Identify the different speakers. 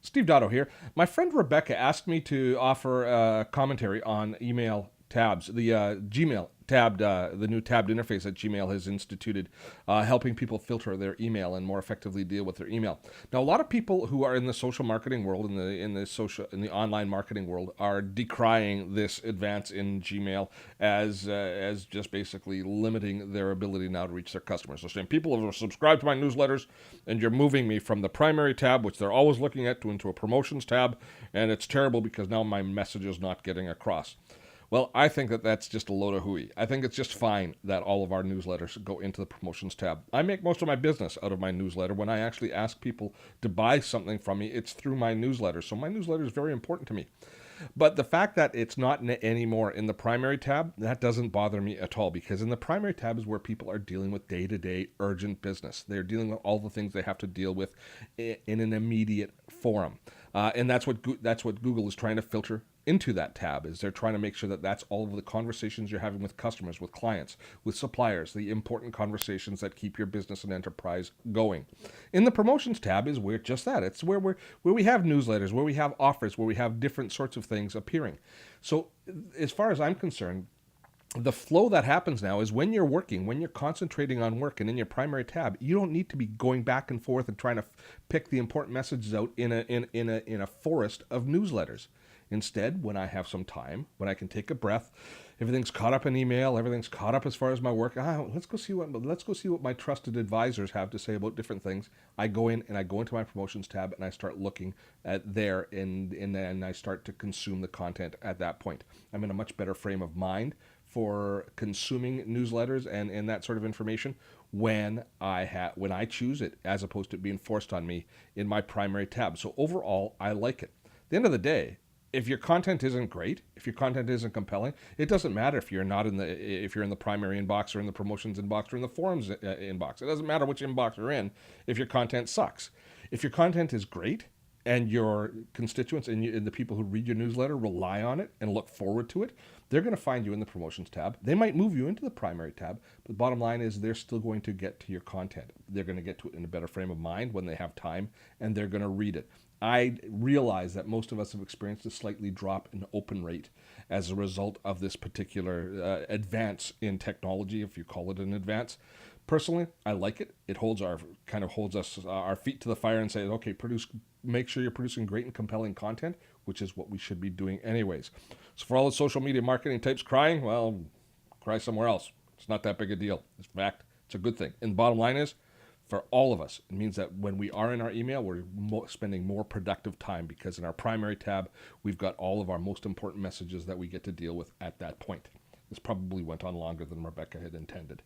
Speaker 1: Steve Dotto here. My friend Rebecca asked me to offer a commentary on email tabs, the Gmail tabbed, the new tabbed interface that Gmail has instituted, helping people filter their email and more effectively deal with their email. Now, a lot of people who are in the social marketing world, in the online marketing world, are decrying this advance in Gmail as just basically limiting their ability now to reach their customers. So, saying people have subscribed to my newsletters, and you're moving me from the primary tab, which they're always looking at, to into a promotions tab, and it's terrible because now my message is not getting across. Well, I think that that's just a load of hooey. I think it's just fine that all of our newsletters go into the promotions tab. I make most of my business out of my newsletter. When I actually ask people to buy something from me, it's through my newsletter. So my newsletter is very important to me. But the fact that it's not anymore in the primary tab, that doesn't bother me at all, because in the primary tab is where people are dealing with day-to-day urgent business. They're dealing with all the things they have to deal with in an immediate forum. And that's what Google is trying to filter into that tab. Is they're trying to make sure that that's all of the conversations you're having with customers, with clients, with suppliers, the important conversations that keep your business and enterprise going. In the promotions tab is where just that. It's where we have newsletters, where we have offers, where we have different sorts of things appearing. So as far as I'm concerned, the flow that happens now is when you're working, when you're concentrating on work and in your primary tab, you don't need to be going back and forth and trying to pick the important messages out in a forest of newsletters. Instead, when I have some time, when I can take a breath, everything's caught up in email, everything's caught up as far as my work. Let's go see what my trusted advisors have to say about different things. I go into my promotions tab and I start looking at there, and I start to consume the content at that point. I'm in a much better frame of mind for consuming newsletters and that sort of information when I choose it, as opposed to it being forced on me in my primary tab. So overall, I like it. At the end of the day, if your content isn't great, if your content isn't compelling, it doesn't matter if you're in the primary inbox or in the promotions inbox or in the forums inbox. It doesn't matter which inbox you're in if your content sucks. If your content is great and your constituents and the people who read your newsletter rely on it and look forward to it, they're going to find you in the promotions tab. They might move you into the primary tab, but the bottom line is they're still going to get to your content. They're going to get to it in a better frame of mind when they have time, and they're going to read it. I realize that most of us have experienced a slightly drop in open rate as a result of this particular advance in technology, if you call it an advance. Personally, I like it. It holds us our feet to the fire and says, okay, make sure you're producing great and compelling content, which is what we should be doing anyways. So for all the social media marketing types crying, well, cry somewhere else. It's not that big a deal. In fact, it's a good thing. And the bottom line is, for all of us, it means that when we are in our email, we're spending more productive time, because in our primary tab, we've got all of our most important messages that we get to deal with at that point. This probably went on longer than Rebecca had intended.